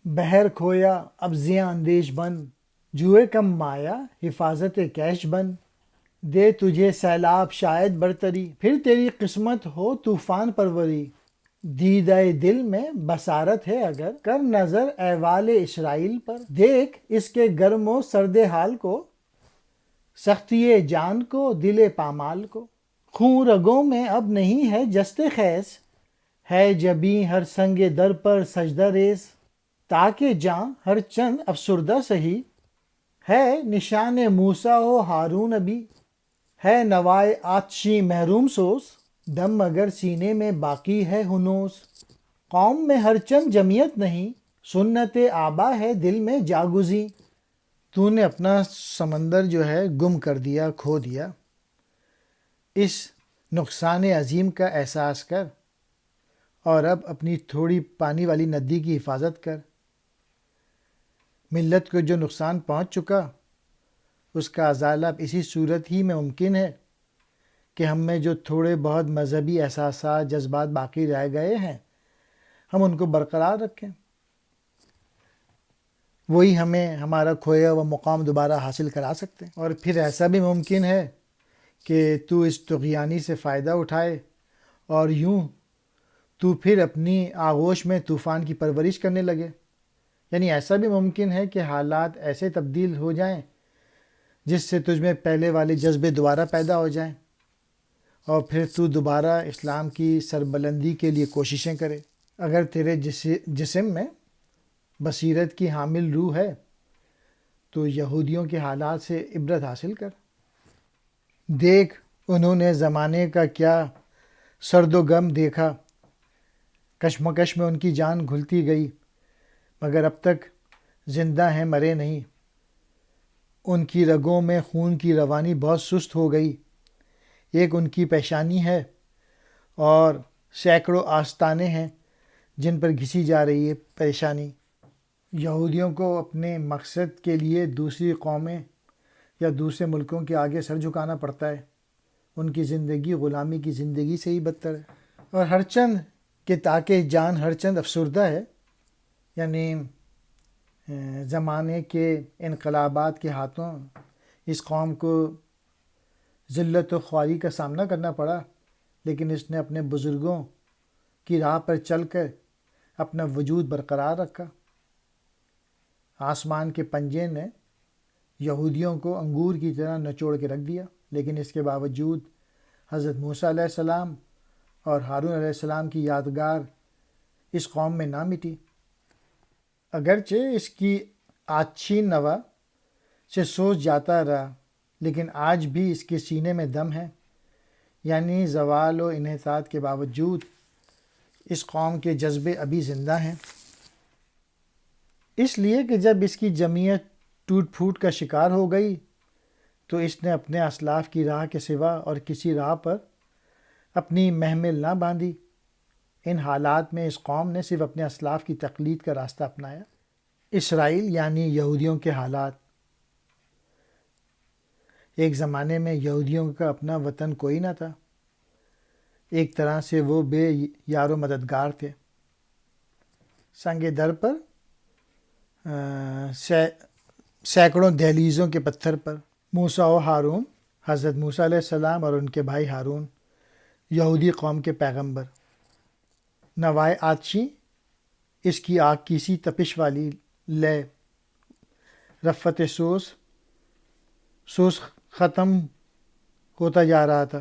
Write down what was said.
بہر کھویا اب زیاں اندیش بن، جوئے کم مایا حفاظت کیش بن، دے تجھے سیلاب شاید برتری، پھر تیری قسمت ہو طوفان پروری، دیدہ دل میں بصارت ہے اگر، کر نظر احوال اسرائیل پر، دیکھ اس کے گرم و سرد حال کو، سختی جان کو دل پامال کو، خون رگوں میں اب نہیں ہے جست خیز، ہے جبیں ہر سنگ در پر سجدہ ریز، تاکہ جاں ہر چند افسردہ سہی، ہے نشان موسیٰ و ہارون ابھی، ہے نوائے آتشی محروم سوز، دم اگر سینے میں باقی ہے ہنوز، قوم میں ہر چند جمعیت نہیں، سنت آبا ہے دل میں جاگزی، تو نے اپنا سمندر جو ہے گم کر دیا، کھو دیا، اس نقصان عظیم کا احساس کر، اور اب اپنی تھوڑی پانی والی ندی کی حفاظت کر۔ ملت کو جو نقصان پہنچ چکا اس کا ازالہ اب اسی صورت ہی میں ممکن ہے کہ ہم میں جو تھوڑے بہت مذہبی احساسات جذبات باقی رہ گئے ہیں ہم ان کو برقرار رکھیں، وہی ہمیں ہمارا کھویا ہوا مقام دوبارہ حاصل کرا سکتے ہیں۔ اور پھر ایسا بھی ممکن ہے کہ تو اس طغیانی سے فائدہ اٹھائے اور یوں تو پھر اپنی آغوش میں طوفان کی پرورش کرنے لگے، یعنی ایسا بھی ممکن ہے کہ حالات ایسے تبدیل ہو جائیں جس سے تجھ میں پہلے والے جذبے دوبارہ پیدا ہو جائیں اور پھر تو دوبارہ اسلام کی سربلندی کے لیے کوششیں کرے۔ اگر تیرے جسم میں بصیرت کی حامل روح ہے تو یہودیوں کے حالات سے عبرت حاصل کر، دیکھ انہوں نے زمانے کا کیا سرد و غم دیکھا، کشمکش میں ان کی جان گھلتی گئی مگر اب تک زندہ ہیں مرے نہیں، ان کی رگوں میں خون کی روانی بہت سست ہو گئی، ایک ان کی پیشانی ہے اور سینکڑوں آستانے ہیں جن پر گھسی جا رہی ہے پریشانی۔ یہودیوں کو اپنے مقصد کے لیے دوسری قومیں یا دوسرے ملکوں کے آگے سر جھکانا پڑتا ہے، ان کی زندگی غلامی کی زندگی سے ہی بدتر ہے۔ اور ہر چند کہ تاکہ جان ہر چند افسردہ ہے، یعنی زمانے کے انقلابات کے ہاتھوں اس قوم کو ذلت و خواری کا سامنا کرنا پڑا، لیکن اس نے اپنے بزرگوں کی راہ پر چل کر اپنا وجود برقرار رکھا۔ آسمان کے پنجے نے یہودیوں کو انگور کی طرح نچوڑ کے رکھ دیا، لیکن اس کے باوجود حضرت موسیٰ علیہ السلام اور ہارون علیہ السلام کی یادگار اس قوم میں نہ مٹی، اگرچہ اس کی آتشی نوا سے سوچ جاتا رہا، لیکن آج بھی اس کے سینے میں دم ہے، یعنی زوال و انحطاط کے باوجود اس قوم کے جذبے ابھی زندہ ہیں، اس لیے کہ جب اس کی جمعیت ٹوٹ پھوٹ کا شکار ہو گئی تو اس نے اپنے اسلاف کی راہ کے سوا اور کسی راہ پر اپنی محمل نہ باندھی۔ ان حالات میں اس قوم نے صرف اپنے اسلاف کی تقلید کا راستہ اپنایا۔ اسرائیل یعنی یہودیوں کے حالات۔ ایک زمانے میں یہودیوں کا اپنا وطن کوئی نہ تھا، ایک طرح سے وہ بے یار و مددگار تھے۔ سنگ در پر سینکڑوں دہلیزوں کے پتھر پر موسیٰ و ہارون، حضرت موسیٰ علیہ السلام اور ان کے بھائی ہارون، یہودی قوم کے پیغمبر، نوائے آتشی اس کی آگ کی سی تپش والی لے، رفت سوز ختم ہوتا جا رہا تھا،